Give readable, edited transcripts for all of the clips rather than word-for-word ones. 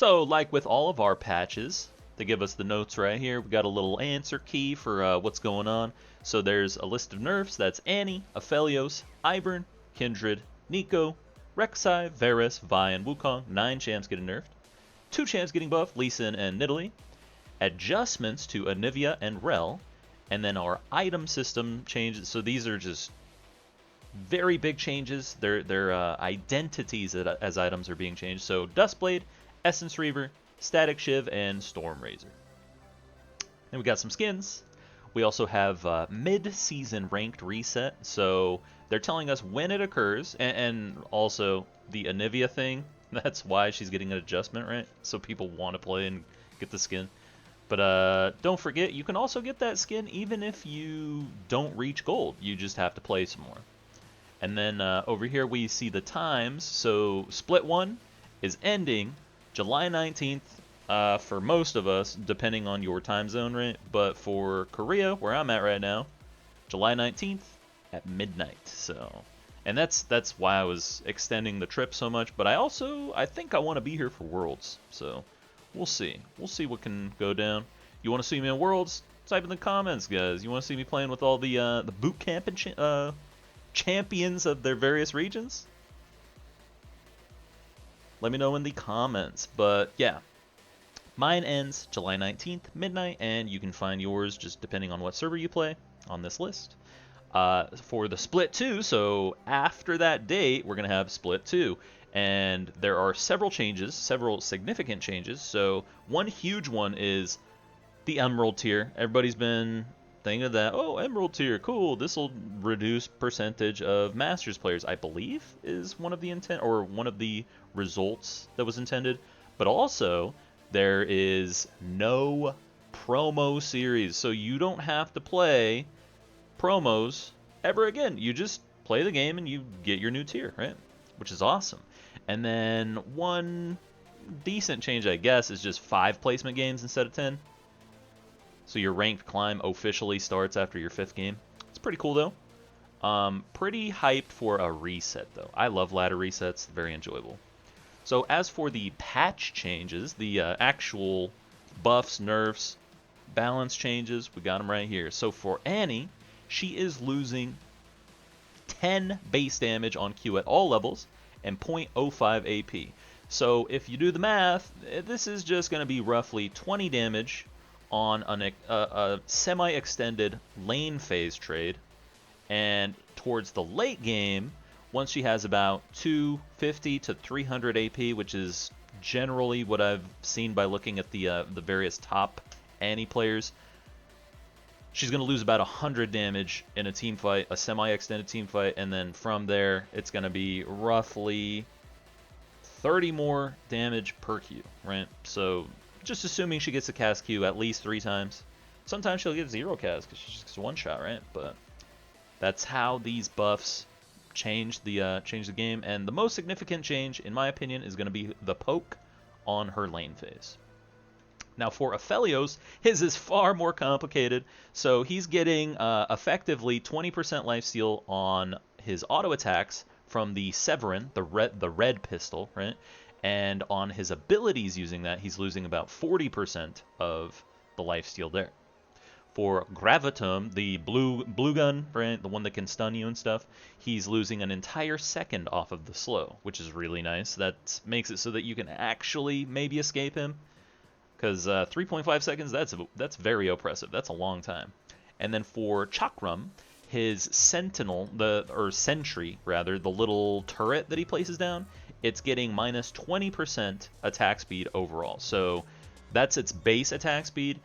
So, like with all of our patches, they give us the notes right here. We got a little answer key for what's going on. So there's a list of nerfs. That's Annie, Aphelios, Ivern, Kindred, Neeko, Rek'Sai, Varus, Vi, and Wukong. 9 champs getting nerfed. 2 champs getting buffed, Lee Sin and Nidalee. Adjustments to Anivia and Rell. And then our item system changes. So these are just very big changes. Their identities as items are being changed. So Dustblade, Essence Reaver, Static Shiv, and Stormrazor. And we got some skins. We also have mid-season ranked reset. So they're telling us when it occurs, and also the Anivia thing. That's why she's getting an adjustment, right? So people want to play and get the skin. But don't forget, you can also get that skin even if you don't reach gold. You just have to play some more. And then over here we see the times. So Split 1 is ending July 19th for most of us, depending on your time zone, right? But for Korea, where I'm at right now, July 19th at midnight. So, and that's why I was extending the trip so much. But I think I want to be here for Worlds. So we'll see. We'll see what can go down. You want to see me in Worlds? Type in the comments, guys. You want to see me playing with all the boot camp and champions of their various regions? Let me know in the comments. But yeah, mine ends July 19th, midnight, and you can find yours just depending on what server you play on this list. For the Split 2, so after that date, we're going to have Split 2. And there are several changes, several significant changes. So one huge one is the Emerald tier. Everybody's been thinking of that. Oh, Emerald tier, cool. This will reduce percentage of Masters players, I believe, is one of the intent or one of the results that was intended. But also, there is no promo series, so you don't have to play promos ever again. You just play the game and you get your new tier, right? Which is awesome. And then one decent change, I guess, is just 5 placement games instead of 10. So your ranked climb officially starts after your 5th game. It's pretty cool, though. Pretty hyped for a reset, though. I love ladder resets. Very enjoyable. So as for the patch changes, the actual buffs, nerfs, balance changes, we got them right here. So for Annie, she is losing 10 base damage on Q at all levels and 0.05 AP. So if you do the math, this is just going to be roughly 20 damage on a semi-extended lane phase trade. And towards the late game, once she has about 250 to 300 AP, which is generally what I've seen by looking at the various top Annie players, she's going to lose about 100 damage in a team fight, a semi-extended team fight, and then from there, it's going to be roughly 30 more damage per Q, right? So just assuming she gets a cast Q at least 3 times. Sometimes she'll get 0 cast because she just gets 1 shot, right? But that's how these buffs change the game. And the most significant change, in my opinion, is going to be the poke on her lane phase. Now for Aphelios, his is far more complicated. So he's getting effectively 20% lifesteal on his auto attacks from the Severin, the red pistol, right? And on his abilities using that, he's losing about 40% of the lifesteal there. For Gravitum, the blue gun, right, the one that can stun you and stuff, he's losing an entire second off of the slow, which is really nice. That makes it so that you can actually maybe escape him. Because 3.5 seconds, that's very oppressive. That's a long time. And then for Chakram, his sentinel, sentry rather, the little turret that he places down, it's getting minus 20% attack speed overall. So that's its base attack speed,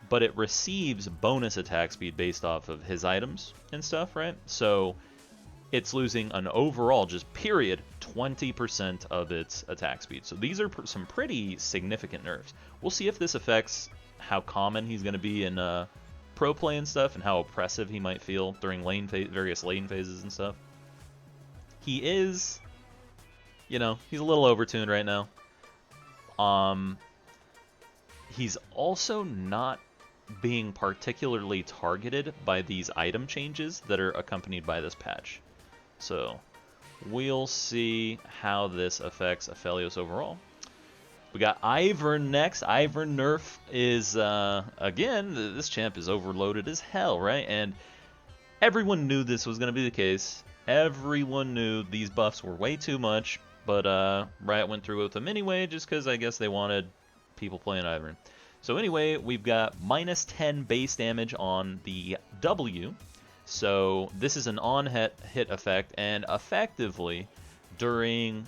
but it receives bonus attack speed based off of his items and stuff, right? So it's losing an overall, just period, 20% of its attack speed. So these are some pretty significant nerfs. We'll see if this affects how common he's going to be in pro play and stuff, and how oppressive he might feel during various lane phases and stuff. He is, he's a little overtuned right now. He's also not being particularly targeted by these item changes that are accompanied by this patch. So we'll see how this affects Aphelios overall. We got Ivern next. Ivern Nerf is, again, this champ is overloaded as hell, right? And everyone knew this was going to be the case. Everyone knew these buffs were way too much, but Riot went through with them anyway, just because I guess they wanted people playing Ivern. So anyway, we've got minus 10 base damage on the W. So this is an on-hit effect, and effectively, during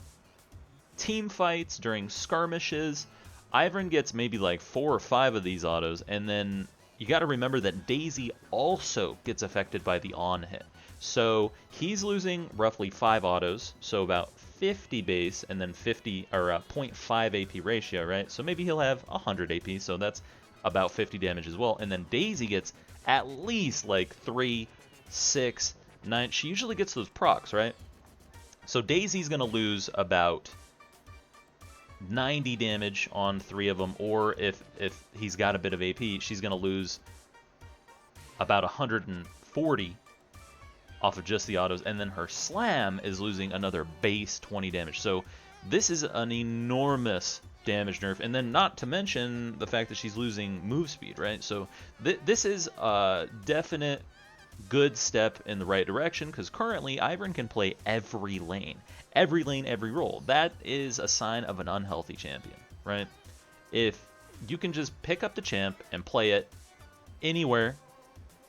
team fights, during skirmishes, Ivern gets maybe like 4 or 5 of these autos, and then you got to remember that Daisy also gets affected by the on-hit. So he's losing roughly 5 autos, so about 50 base and then 50 or 0.5 AP ratio, right? So maybe he'll have 100 AP, so that's about 50 damage as well. And then Daisy gets at least like 3, 6, 9. She usually gets those procs, right? So Daisy's going to lose about 90 damage on 3 of them, or if he's got a bit of AP, she's going to lose about 140 off of just the autos, and then her slam is losing another base 20 damage. So this is an enormous damage nerf, and then not to mention the fact that she's losing move speed, right? So this is a definite good step in the right direction, because currently Ivern can play every lane, every role. That is a sign of an unhealthy champion, right? If you can just pick up the champ and play it anywhere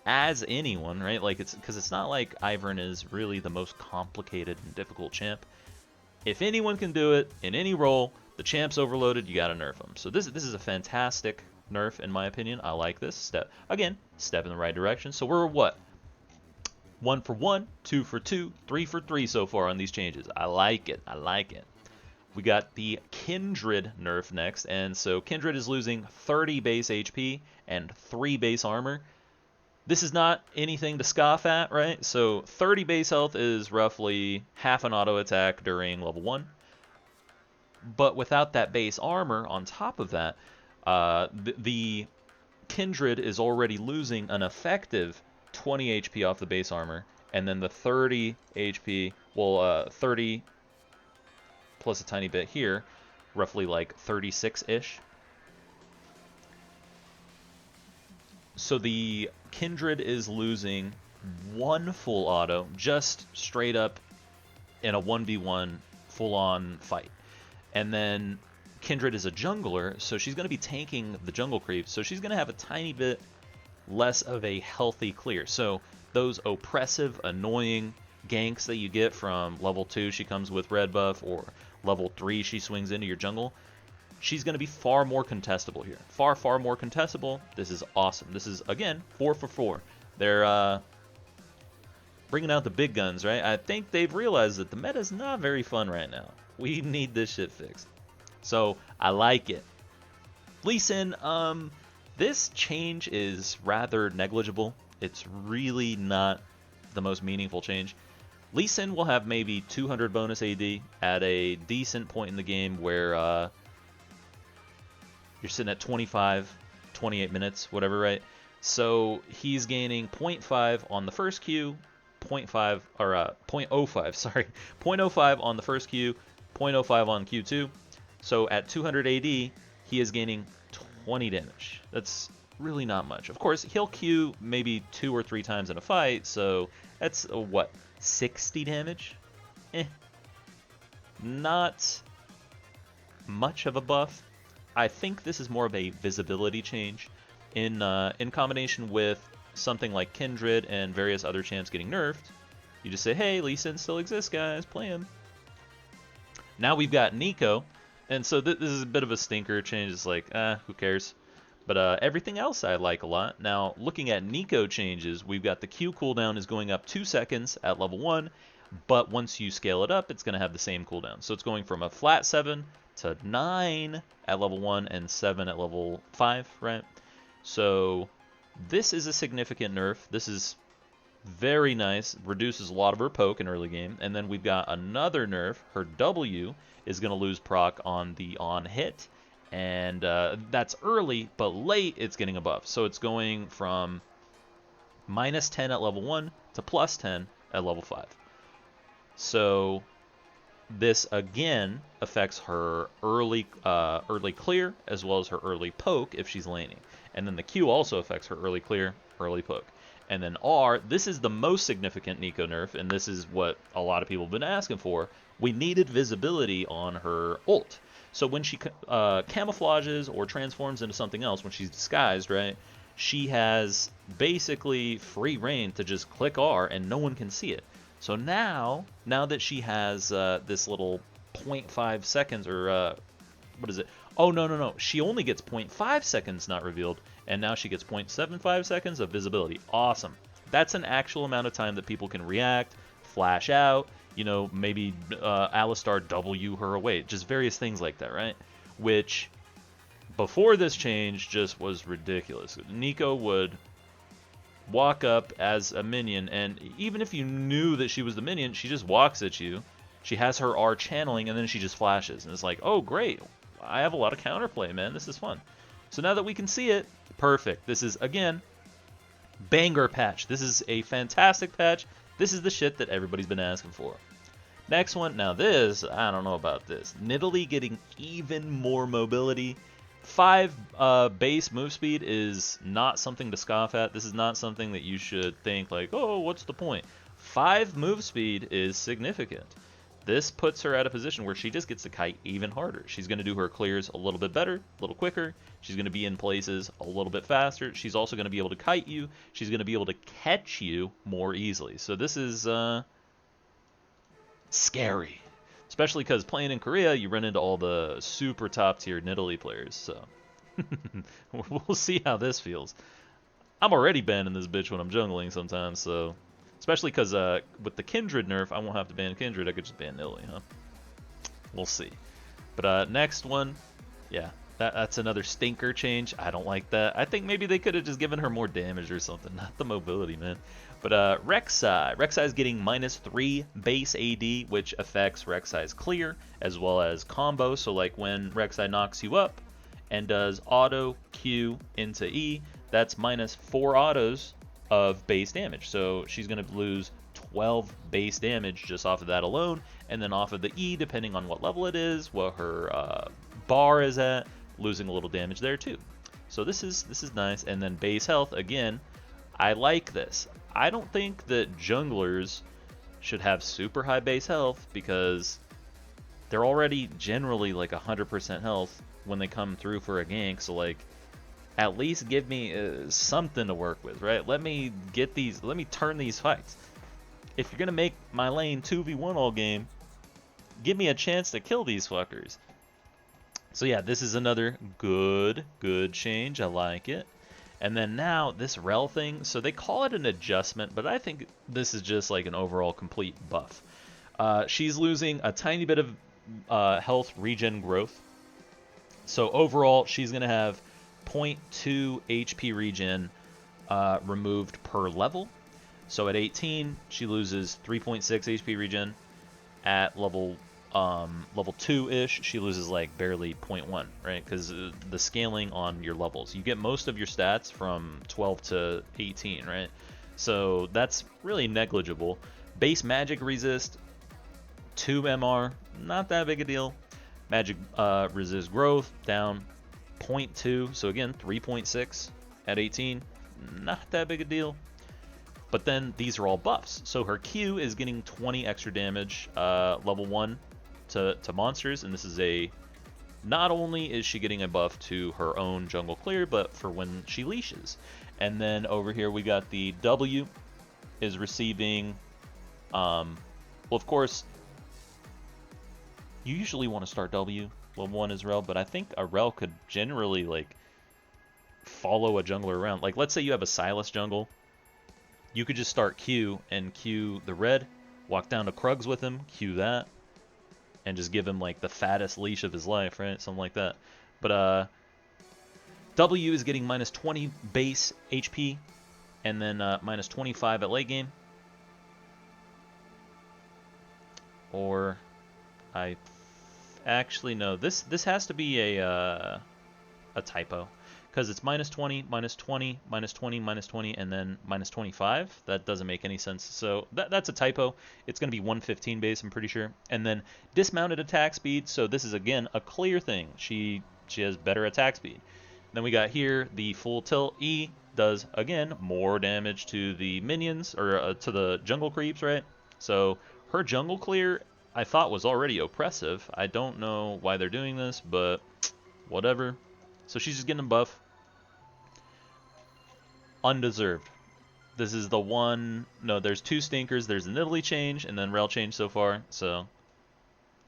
as anyone, right? Like, it's because it's not like Ivern is really the most complicated and difficult champ. If anyone can do it in any role, the champ's overloaded, you gotta nerf him. So this is a fantastic nerf in my opinion. I like this step. Again, step in the right direction. So we're what? 1 for 1, 2 for 2, 3 for 3 so far on these changes. I like it. I like it. We got the Kindred nerf next, and so Kindred is losing 30 base HP and 3 base armor. This is not anything to scoff at, right? So 30 base health is roughly half an auto attack during level 1. But without that base armor on top of that, the Kindred is already losing an effective 20 HP off the base armor, and then the 30 HP, well, 30 plus a tiny bit here, roughly like 36-ish. So the Kindred is losing 1 full auto, just straight up in a 1v1 full-on fight. And then Kindred is a jungler, so she's going to be tanking the jungle creep, so she's going to have a tiny bit less of a healthy clear. So those oppressive, annoying ganks that you get from level 2, she comes with red buff, or level 3, she swings into your jungle, she's going to be far more contestable here. Far more contestable. This is awesome. This is, again, 4 for 4. They're bringing out the big guns, right? I think they've realized that the meta is not very fun right now. We need this shit fixed. So, I like it. Lee Sin, this change is rather negligible. It's really not the most meaningful change. Lee Sin will have maybe 200 bonus AD at a decent point in the game where you're sitting at 25, 28 minutes, whatever, right? So he's gaining 0.5 on the first Q, 0.5, or 0.05, sorry, 0.05 on the first Q, 0.05 on Q2. So at 200 AD, he is gaining 20 damage. That's really not much. Of course, he'll Q maybe 2 or 3 times in a fight, so that's, what, 60 damage? Not much of a buff. I think this is more of a visibility change in combination with something like Kindred and various other champs getting nerfed. You just say, hey, Lee Sin still exists, guys, play him. Now we've got Neeko, and so this is a bit of a stinker change. It's like, who cares? But everything else I like a lot. Now, looking at Neeko changes, we've got the Q cooldown is going up 2 seconds at level 1, but once you scale it up, it's going to have the same cooldown. So it's going from a flat 7 to 9 at level 1 and 7 at level 5, right? So this is a significant nerf. This is very nice. Reduces a lot of her poke in early game. And then we've got another nerf. Her W is going to lose proc on the on hit. And that's early, but late it's getting a buff. So it's going from minus 10 at level 1 to plus 10 at level 5. So this again affects her early clear as well as her early poke if she's laning. And then the Q also affects her early clear, early poke. And then R, this is the most significant Neeko nerf, and this is what a lot of people have been asking for. We needed visibility on her ult. So when she camouflages or transforms into something else, when she's disguised, right, she has basically free reign to just click R and no one can see it. So now that she has this little 0.5 seconds, or what is it? Oh, no. She only gets 0.5 seconds not revealed, and now she gets 0.75 seconds of visibility. Awesome. That's an actual amount of time that people can react, flash out, you know, maybe Alistar W her away. Just various things like that, right? Which, before this change, just was ridiculous. Neeko would walk up as a minion, and even if you knew that she was the minion, she just walks at you. She has her R channeling, and then she just flashes. And it's like, oh, great. I have a lot of counterplay, man. This is fun. So now that we can see it, perfect. This is, again, banger patch. This is a fantastic patch. This is the shit that everybody's been asking for. Next one. Now this, I don't know about this. Nidalee getting even more mobility. 5 base move speed is not something to scoff at. This is not something that you should think like, oh, what's the point? 5 move speed is significant. This puts her at a position where she just gets to kite even harder. She's going to do her clears a little bit better, a little quicker. She's going to be in places a little bit faster. She's also going to be able to kite you. She's going to be able to catch you more easily. So this is scary. Especially because playing in Korea, you run into all the super top tier Nidalee players. So we'll see how this feels. I'm already banning this bitch when I'm jungling sometimes, so... Especially because with the Kindred nerf, I won't have to ban Kindred. I could just ban Nidalee, huh? We'll see. But next one, yeah, that's another stinker change. I don't like that. I think maybe they could have just given her more damage or something. Not the mobility, man. But Rek'sai. Rek'Sai is getting -3 base AD, which affects Rek'Sai's clear, as well as combo. So like when Rek'Sai knocks you up and does auto Q into E, that's -4 autos of base damage. So she's going to lose 12 base damage just off of that alone, and then off of the E, depending on what level it is, what her bar is at, losing a little damage there too. So this is nice. And then base health, again, I like this. I don't think that junglers should have super high base health because they're already generally like 100% health when they come through for a gank. So like, at least give me something to work with, right? Let me turn these fights. If you're gonna make my lane 2v1 all game, give me a chance to kill these fuckers. So yeah, this is another good change. I like it. And then now this Rell thing, so they call it an adjustment, but I think this is just like an overall complete buff. She's losing a tiny bit of health regen growth. So overall, she's gonna have 0.2 HP regen removed per level. So at 18, she loses 3.6 HP regen. At level 2-ish, she loses like barely 0.1, right? Because the scaling on your levels, you get most of your stats from 12 to 18, right? So that's really negligible. Base magic resist, 2 MR, not that big a deal. Magic resist growth down 0.2, so again 3.6 at 18, not that big a deal. But then these are all buffs, so her Q is getting 20 extra damage level 1 to monsters, and this is not only is she getting a buff to her own jungle clear, but for when she leashes. And then over here we got the W is receiving well, of course you usually want to start W. Level 1 is Rell, but I think a Rell could generally like follow a jungler around. Like let's say you have a Silas jungle, you could just start Q and Q the red, walk down to Krugs with him, Q that, and just give him like the fattest leash of his life, right? Something like that. But W is getting -20 base HP, and then -25 at late game. Or actually no, this has to be a typo, because it's minus 20, minus 20, minus 20, minus 20, and then minus 25. That doesn't make any sense. So that's a typo. It's going to be 115 base, I'm pretty sure. And then dismounted attack speed. So this is, again, a clear thing. She has better attack speed. Then we got here the full tilt. E does, again, more damage to the minions, or to the jungle creeps, right? So her jungle clear, I thought, was already oppressive. I don't know why they're doing this, but whatever. So she's just getting a buff. Undeserved. This is the one... No, there's two stinkers. There's the Nidalee change and then Rell change so far. So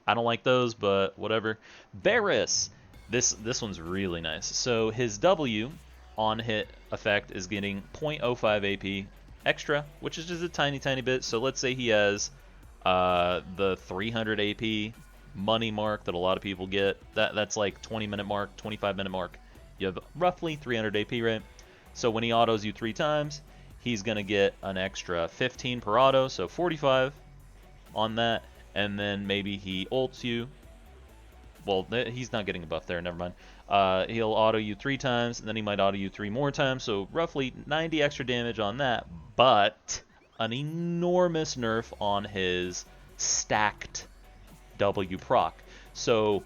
I don't like those, but whatever. Varus. This one's really nice. So his W on hit effect is getting 0.05 AP extra, which is just a tiny, tiny bit. So let's say he has the 300 AP money mark that a lot of people get. That's like 20-minute mark, 25-minute mark. You have roughly 300 AP, right? So when he autos you 3 times, he's going to get an extra 15 per auto, so 45 on that. And then maybe he ults you. Well, he's not getting a buff there, never mind. He'll auto you 3 times, and then he might auto you 3 more times, so roughly 90 extra damage on that. But an enormous nerf on his stacked W proc. So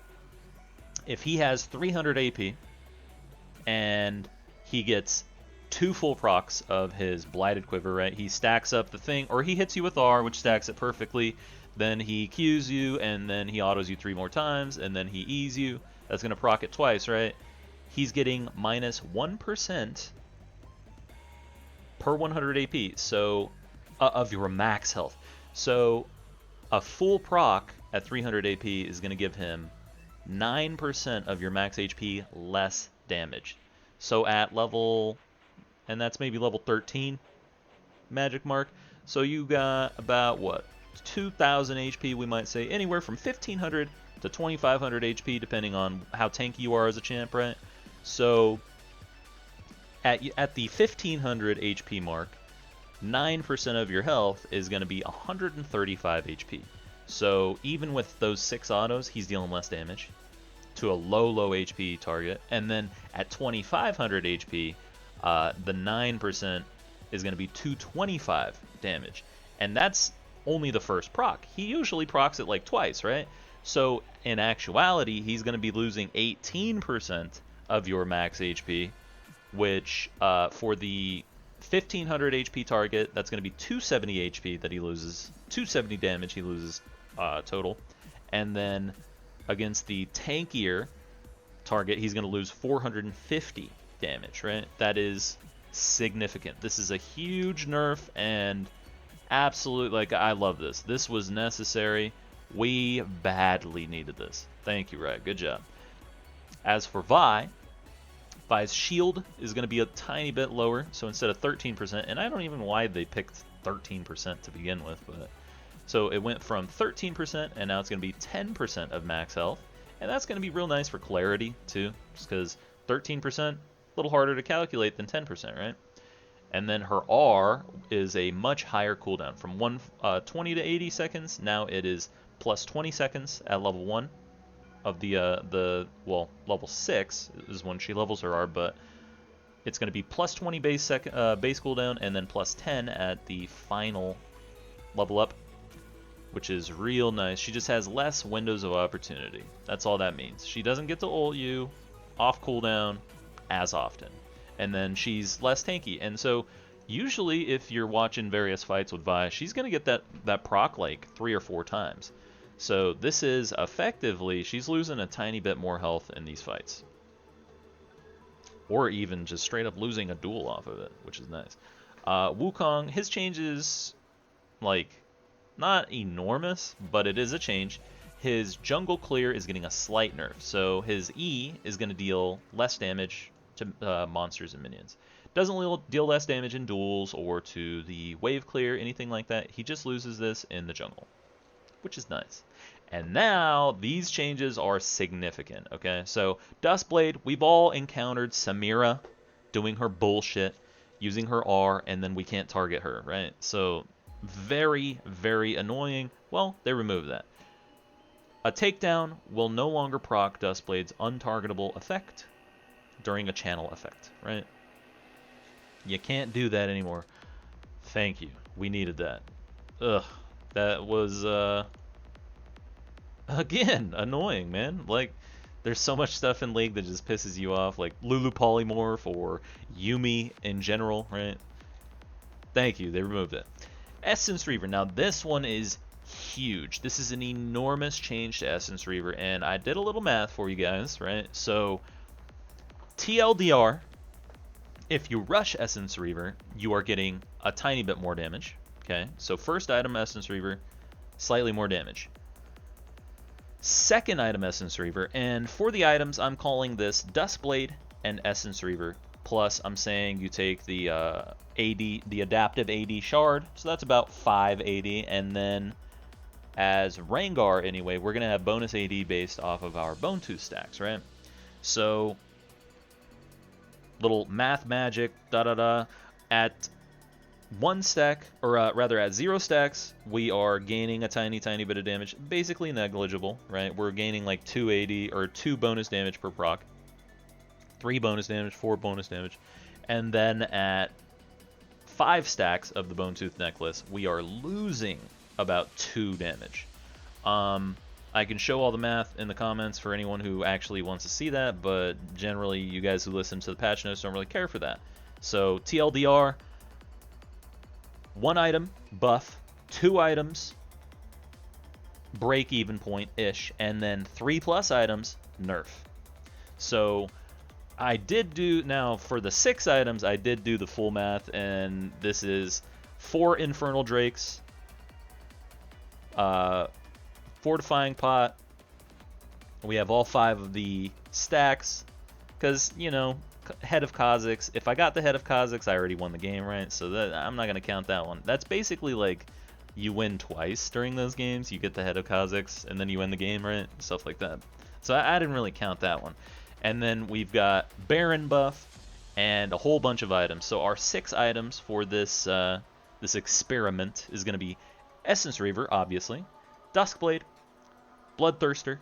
if he has 300 AP and he gets 2 full procs of his Blighted Quiver, right? He stacks up the thing, or he hits you with R, which stacks it perfectly. Then he Qs you, and then he autos you 3 more times, and then he E's you. That's going to proc it twice, right? He's getting minus 1% per 100 AP, so of your max health. So a full proc at 300 AP is going to give him 9% of your max HP less damage. So at level, and that's maybe level 13 magic mark, so you got about, what, 2,000 HP, we might say, anywhere from 1,500 to 2,500 HP, depending on how tanky you are as a champ, right? So at the 1,500 HP mark, 9% of your health is going to be 135 HP. So even with those 6 autos, he's dealing less damage to a low HP target. And then at 2,500 HP, the 9% is going to be 225 damage. And that's only the first proc. He usually procs it like twice, right? So in actuality, he's going to be losing 18% of your max HP, which for the 1,500 HP target, that's going to be 270 HP that he loses, 270 damage he loses total. And then against the tankier target, he's going to lose 450 damage, right? That is significant. This is a huge nerf, and absolute, like, I love this. This was necessary. We badly needed this. Thank you, Reg. Good job. As for Vi's shield is going to be a tiny bit lower, so instead of 13%, and I don't even know why they picked 13% to begin with, but so it went from 13%, and now it's going to be 10% of max health, and that's going to be real nice for clarity, too, just because 13%, a little harder to calculate than 10%, right? And then her R is a much higher cooldown, from 20 to 80 seconds. Now it is plus 20 seconds at level 1 of well, level 6 is when she levels her R, but it's going to be plus 20 base cooldown, and then plus 10 at the final level up, which is real nice. She just has less windows of opportunity. That's all that means. She doesn't get to ult you off cooldown as often. And then she's less tanky. And so usually if you're watching various fights with Vi, she's going to get that proc like 3 or 4 times. So this is effectively, she's losing a tiny bit more health in these fights. Or even just straight up losing a duel off of it, which is nice. Wukong, his change is like not enormous, but it is a change. His jungle clear is getting a slight nerf. So his E is going to deal less damage to monsters and minions. Doesn't deal less damage in duels or to the wave clear, anything like that. He just loses this in the jungle, which is nice. And now these changes are significant, okay? So Duskblade, we've all encountered Samira doing her bullshit, using her R, and then we can't target her, right? So very, very annoying. Well, they removed that. A takedown will no longer proc Duskblade's untargetable effect. during a channel effect, right? You can't do that anymore. Thank you. We needed that. Ugh. That was, again, annoying, man. Like, there's so much stuff in League that just pisses you off, like Lulu Polymorph or Yumi in general, right? Thank you, they removed it. Essence Reaver. Now, this one is huge. This is an enormous change to Essence Reaver, and I did a little math for you guys, right? So, TLDR, if you rush Essence Reaver, you are getting a tiny bit more damage, okay? So, first item Essence Reaver, slightly more damage. Second item Essence Reaver, and for the items, I'm calling this Duskblade and Essence Reaver. Plus, I'm saying you take the AD, the adaptive AD shard, so that's about 5 AD, and then as Rengar anyway, we're gonna have bonus AD based off of our Bone Tooth stacks, right? So, little math magic, at 1 stack, or rather at 0 stacks, we are gaining a tiny bit of damage, basically negligible, right? We're gaining like 280 or 2 bonus damage per proc, 3 bonus damage, 4 bonus damage, and then at 5 stacks of the Bone Tooth necklace, we are losing about 2 damage. I can show all the math in the comments for anyone who actually wants to see that, but generally you guys who listen to the patch notes don't really care for that. So TLDR, 1 item, buff, 2 items, break-even point-ish, and then 3+ items, nerf. So I did do, now for the 6 items, I did do the full math, and this is 4 Infernal Drakes, Fortifying Pot, we have all 5 of the stacks, because, you know, Head of Kha'Zix. If I got the Head of Kha'Zix, I already won the game, right? So that, I'm not going to count that one. That's basically like you win twice during those games. You get the Head of Kha'Zix, and then you win the game, right? Stuff like that. So I didn't really count that one. And then we've got Baron buff and a whole bunch of items. So our 6 items for this this experiment is going to be Essence Reaver, obviously, Duskblade, Bloodthirster,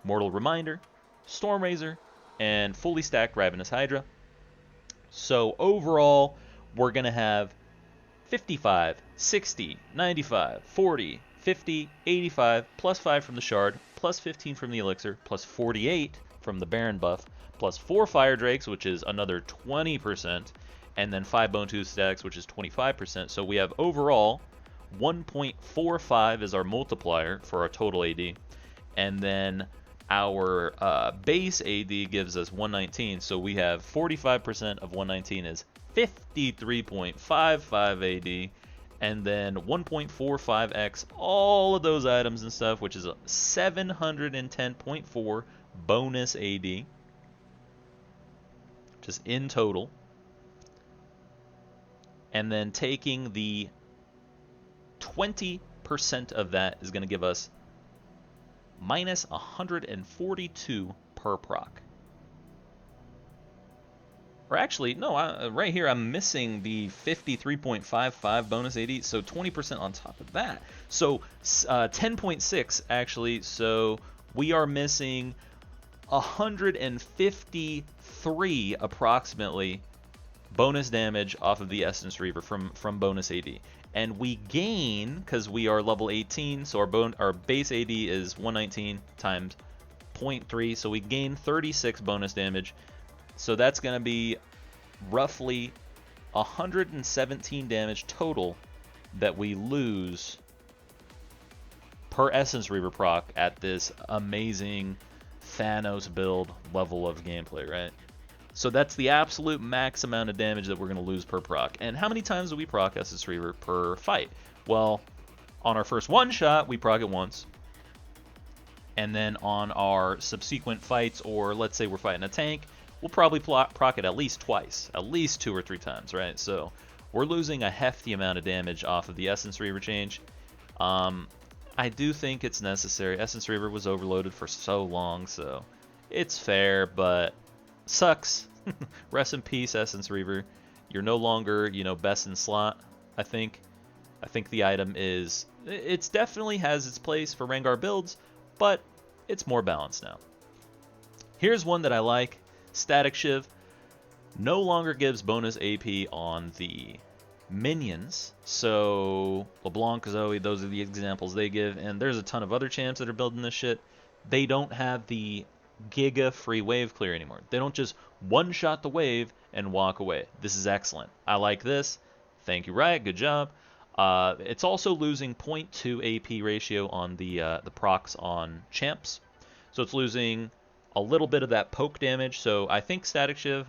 Mortal Reminder, Stormrazor, and fully stacked Ravenous Hydra. So overall, we're going to have 55, 60, 95, 40, 50, 85, plus 5 from the Shard, plus 15 from the Elixir, plus 48 from the Baron buff, plus 4 Fire Drakes, which is another 20%, and then 5 Bone Tooth stacks, which is 25%. So we have overall 1.45 is our multiplier for our total AD, and then our base AD gives us 119, so we have 45% of 119 is 53.55 AD, and then 1.45x all of those items and stuff, which is 710.4 bonus AD, just in total. And then taking the 20% of that is going to give us minus 142 per proc. Or actually, no, right here I'm missing the 53.55 bonus AD, so 20% on top of that. So 10.6 actually, so we are missing 153 approximately bonus damage off of the Essence Reaver from bonus AD. And we gain, because we are level 18, so our base AD is 119 times 0.3, so we gain 36 bonus damage. So that's going to be roughly 117 damage total that we lose per Essence Reaver proc at this amazing Thanos build level of gameplay, right? So that's the absolute max amount of damage that we're going to lose per proc. And how many times do we proc Essence Reaver per fight? Well, on our first one shot, we proc it once. And then on our subsequent fights, or let's say we're fighting a tank, we'll probably proc it at least twice, at least 2 or 3 times, right? So we're losing a hefty amount of damage off of the Essence Reaver change. I do think it's necessary. Essence Reaver was overloaded for so long, so it's fair, but sucks. Rest in peace, Essence Reaver. You're no longer, you know, best in slot, I think. I think the item is... It's definitely has its place for Rengar builds, but it's more balanced now. Here's one that I like. Static Shiv no longer gives bonus AP on the minions. So LeBlanc, Zoe, those are the examples they give, and there's a ton of other champs that are building this shit. They don't have the Giga free wave clear anymore. They don't just one-shot the wave and walk away. This is excellent. I like this. Thank you, Riot. Good job. It's also losing 0.2 AP ratio on the procs on champs. So it's losing a little bit of that poke damage. So I think Static Shiv,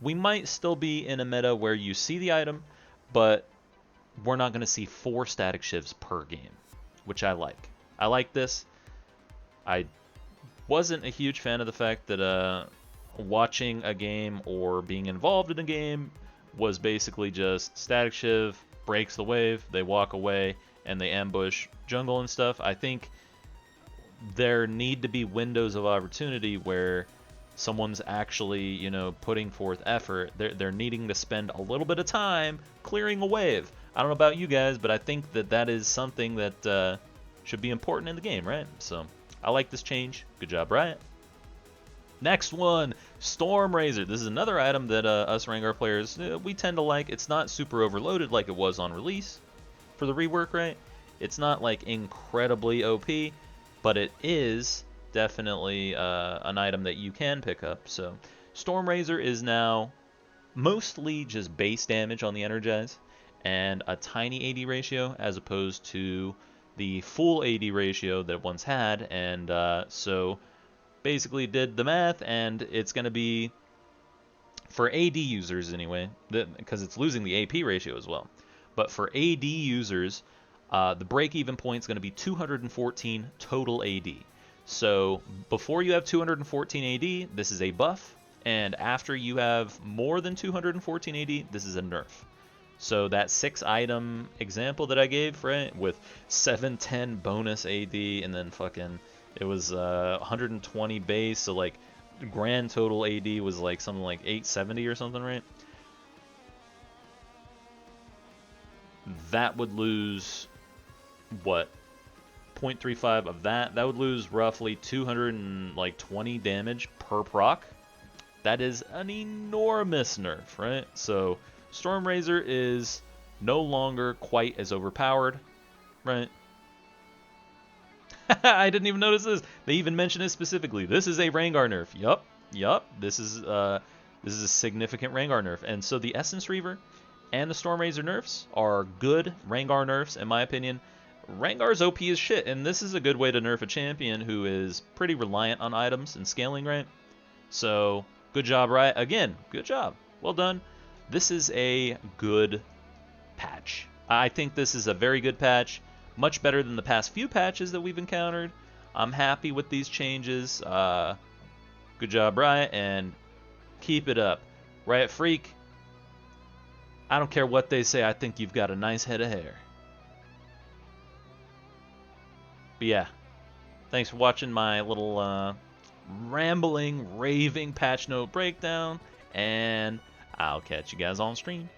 we might still be in a meta where you see the item, but we're not going to see 4 Static Shivs per game, which I like. I like this. I wasn't a huge fan of the fact that watching a game or being involved in a game was basically just Static Shiv breaks the wave, they walk away, and they ambush jungle and stuff. I think there need to be windows of opportunity where someone's actually, you know, putting forth effort. They're needing to spend a little bit of time clearing a wave. I don't know about you guys, but I think that is something that should be important in the game, right? So I like this change. Good job, Riot. Next one, Stormrazor. This is another item that us Rengar players, we tend to like. It's not super overloaded like it was on release for the rework, right? It's not like incredibly OP, but it is definitely an item that you can pick up. So Stormrazor is now mostly just base damage on the Energize and a tiny AD ratio as opposed to the full AD ratio that it once had. And so basically did the math, and it's going to be, for AD users anyway, because it's losing the AP ratio as well, but for AD users, the break-even point is going to be 214 total AD. So before you have 214 AD, this is a buff, and after you have more than 214 AD, this is a nerf. So that 6-item example that I gave, right, with 710 bonus AD, and then fucking, it was 120 base, so like grand total AD was like something like 870 or something, right? That would lose, what, 0.35 of that? That would lose roughly 220 damage per proc. That is an enormous nerf, right? So Stormrazor is no longer quite as overpowered, right? I didn't even notice this. They even mentioned it specifically. This is a Rengar nerf. Yup. This is a significant Rengar nerf. And so the Essence Reaver and the Stormrazor nerfs are good Rengar nerfs, in my opinion. Rengar's OP as shit, and this is a good way to nerf a champion who is pretty reliant on items and scaling, right? So good job, Riot. Again, good job. Well done. This is a good patch. I think this is a very good patch. Much better than the past few patches that we've encountered. I'm happy with these changes. Good job, Riot, and keep it up. Riot Freak, I don't care what they say, I think you've got a nice head of hair. But yeah, thanks for watching my little rambling, raving patch note breakdown, and I'll catch you guys on stream.